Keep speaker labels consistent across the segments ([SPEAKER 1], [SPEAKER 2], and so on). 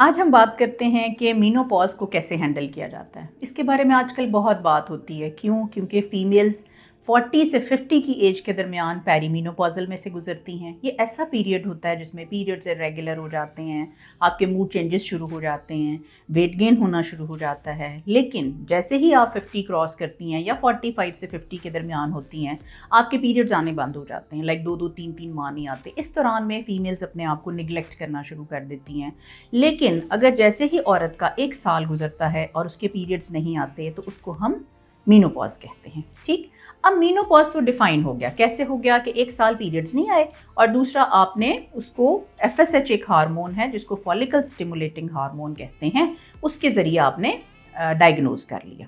[SPEAKER 1] आज हम बात करते हैं कि मीनोपॉज़ को कैसे हैंडल किया जाता है। इसके बारे में आजकल बहुत बात होती है। क्यों? क्योंकि फ़ीमेल्स 40 से 50 की एज के दरमियान पेरीमेनोपॉज़ल में से गुज़रती हैं। ये ऐसा पीरियड होता है जिसमें पीरियड्स इरेगुलर हो जाते हैं, आपके मूड चेंजेस शुरू हो जाते हैं, वेट गेन होना शुरू हो जाता है। लेकिन जैसे ही आप 50 क्रॉस करती हैं या 45 से 50 के दरमियान होती हैं, आपके पीरियड्स आने बंद हो जाते हैं। लाइक 2-2 3-3 माह नहीं आते। इस दौरान में फ़ीमेल्स अपने आप को निग्लेक्ट करना शुरू कर देती हैं। लेकिन अगर जैसे ही औरत का 1 साल गुजरता है और उसके पीरियड्स नहीं आते तो उसको हम मीनोपॉज़ कहते हैं। ठीक? अब मीनोपॉज़ तो डिफाइन हो गया। कैसे हो गया कि 1 साल पीरियड्स नहीं आए और दूसरा आपने उसको एफएसएच एक हार्मोन है जिसको फॉलिकल स्टिमुलेटिंग हार्मोन कहते हैं, उसके ज़रिए आपने डायग्नोज़ कर लिया।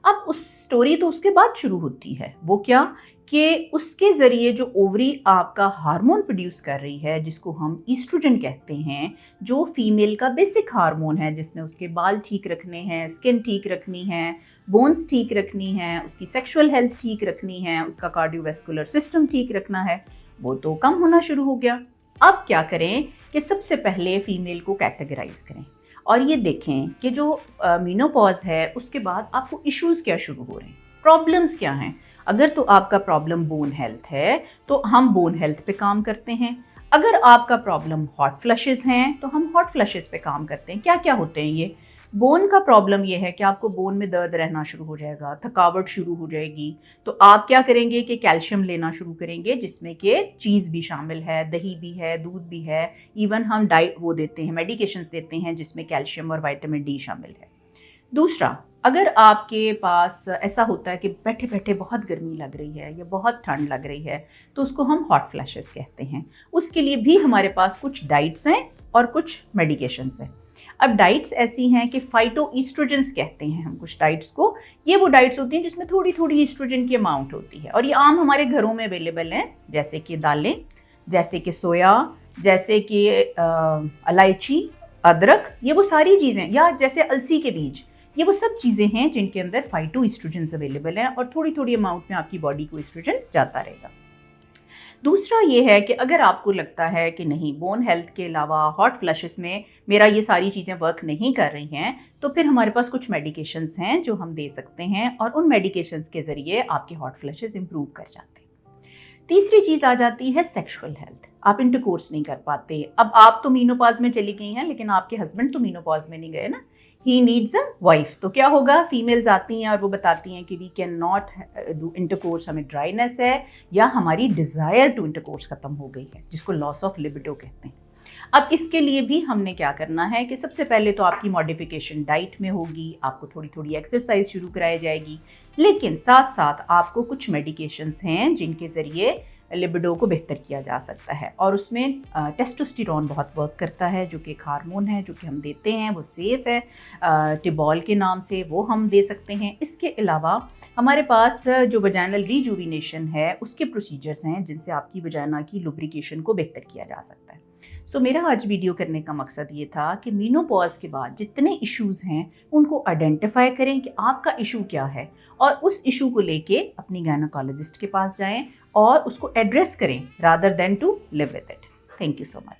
[SPEAKER 1] अब उस स्टोरी तो उसके बाद शुरू होती है। वो क्या? कि उसके ज़रिए जो ओवरी आपका हार्मोन प्रोड्यूस कर रही है जिसको हम ईस्ट्रोजन कहते हैं, जो फीमेल का बेसिक हार्मोन है जिसने उसके बाल ठीक रखने हैं, स्किन ठीक रखनी है, बोन्स ठीक रखनी है, उसकी सेक्सुअल हेल्थ ठीक रखनी है, उसका कार्डियोवैस्कुलर सिस्टम ठीक रखना है, वो तो कम होना शुरू हो गया। अब क्या करें कि सबसे पहले फीमेल को कैटेगराइज करें और ये देखें कि जो मीनोपॉज़ है उसके बाद आपको इश्यूज़ क्या शुरू हो रहे हैं, प्रॉब्लम्स क्या हैं। अगर तो आपका प्रॉब्लम बोन हेल्थ है तो हम बोन हेल्थ पे काम करते हैं। अगर आपका प्रॉब्लम हॉट फ्लशेस हैं तो हम हॉट फ्लशेस पे काम करते हैं। क्या क्या होते हैं ये? बोन का प्रॉब्लम ये है कि आपको बोन में दर्द रहना शुरू हो जाएगा, थकावट शुरू हो जाएगी। तो आप क्या करेंगे कि कैल्शियम लेना शुरू करेंगे जिसमें कि चीज़ भी शामिल है, दही भी है, दूध भी है। इवन हम डाइट वो देते हैं, मेडिकेशंस देते हैं जिसमें कैल्शियम और विटामिन डी शामिल है। दूसरा, अगर आपके पास ऐसा होता है कि बैठे-बैठे बहुत गर्मी लग रही है या बहुत ठंड लग रही है, तो उसको हम हॉट फ्लैशेस कहते हैं। उसके लिए भी हमारे पास कुछ डाइट्स हैं और कुछ मेडिकेशंस हैं। अब डाइट्स ऐसी हैं कि फाइटोईस्ट्रोजेंस कहते हैं हम कुछ डाइट्स को। ये वो डाइट्स होती हैं जिसमें थोड़ी-थोड़ी ईस्ट्रोजन की अमाउंट होती है और ये आम हमारे घरों में अवेलेबल हैं, जैसे कि दालें, जैसे कि सोया, जैसे कि इलायची, अदरक, ये वो सारी चीज़ें, या जैसे अलसी के बीज। ये वो सब चीज़ें हैं जिनके अंदर फाइटोईस्ट्रोजेंस अवेलेबल हैं और थोड़ी-थोड़ी अमाउंट में आपकी बॉडी को ईस्ट्रोजन जाता रहेगा। दूसरा ये है कि अगर आपको लगता है कि नहीं, बोन हेल्थ के अलावा हॉट फ्लशेस में मेरा ये सारी चीज़ें वर्क नहीं कर रही हैं, तो फिर हमारे पास कुछ मेडिकेशंस हैं जो हम दे सकते हैं और उन मेडिकेशंस के ज़रिए आपके हॉट फ्लशेस इंप्रूव कर जाते हैं। तीसरी चीज़ आ जाती है सेक्सुअल हेल्थ। आप इंटरकोर्स नहीं कर पाते। अब आप तो मीनोपॉज़ में चली गई हैं लेकिन आपके हस्बैंड तो मीनोपॉज़ में नहीं गए ना। He needs a wife. तो क्या होगा? फीमेल्स आती हैं और वो बताती हैं कि we can not do intercourse, हमें ड्राइनेस है या हमारी डिज़ायर टू इंटरकोर्स ख़त्म हो गई है, जिसको लॉस ऑफ लिबिडो कहते हैं। अब इसके लिए भी हमने क्या करना है कि सबसे पहले तो आपकी मॉडिफिकेशन डाइट में होगी, आपको थोड़ी-थोड़ी एक्सरसाइज शुरू कराई जाएगी, लेकिन साथ-साथ आपको कुछ मेडिकेशंस हैं जिनके ज़रिए लिबिडो को बेहतर किया जा सकता है और उसमें टेस्टोस्टेरोन बहुत वर्क करता है जो कि एक हार्मोन है जो कि हम देते हैं, वो सेफ़ है। टिबॉल के नाम से वो हम दे सकते हैं। इसके अलावा हमारे पास जो वजाइनल रिजुविनेशन है उसके प्रोसीजर्स हैं जिनसे आपकी वजाइना की लुब्रिकेशन को बेहतर किया जा सकता है। सो मेरा आज वीडियो करने का मकसद ये था कि मीनोपॉज़ के बाद जितने इश्यूज़ हैं उनको आइडेंटिफाई करें कि आपका इशू क्या है और उस इशू को लेके अपनी गायनेकोलॉजिस्ट के पास जाएं और उसको एड्रेस करें rather than to live with it. Thank you so much.